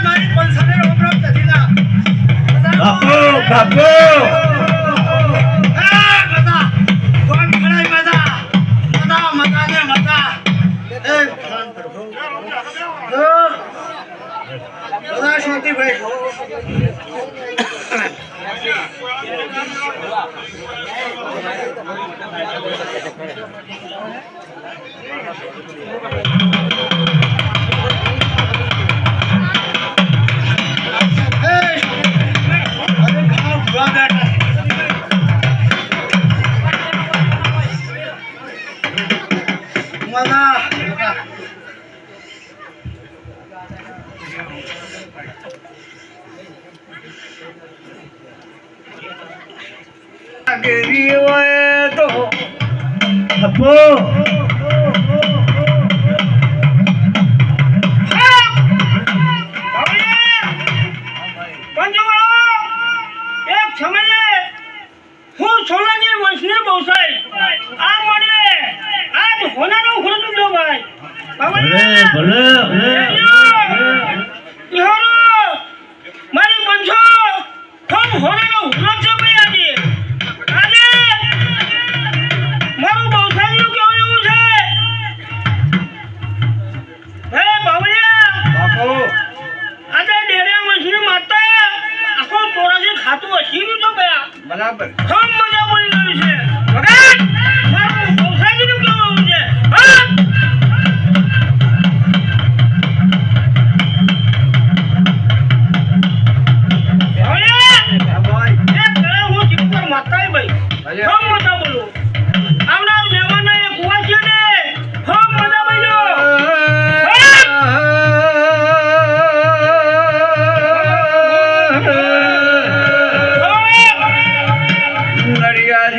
મારી પંસાને રોકરામ થતીના બાપુ બાપુ મજા કોણ ખડાઈ મજા મજા મજા ને મજા મજા શાંતિ ભાઈ બરાબર હમ મજા બોલી રહ્યું છે વગર મારું બૌસાજીનું કેવું છે હા નડિયાદ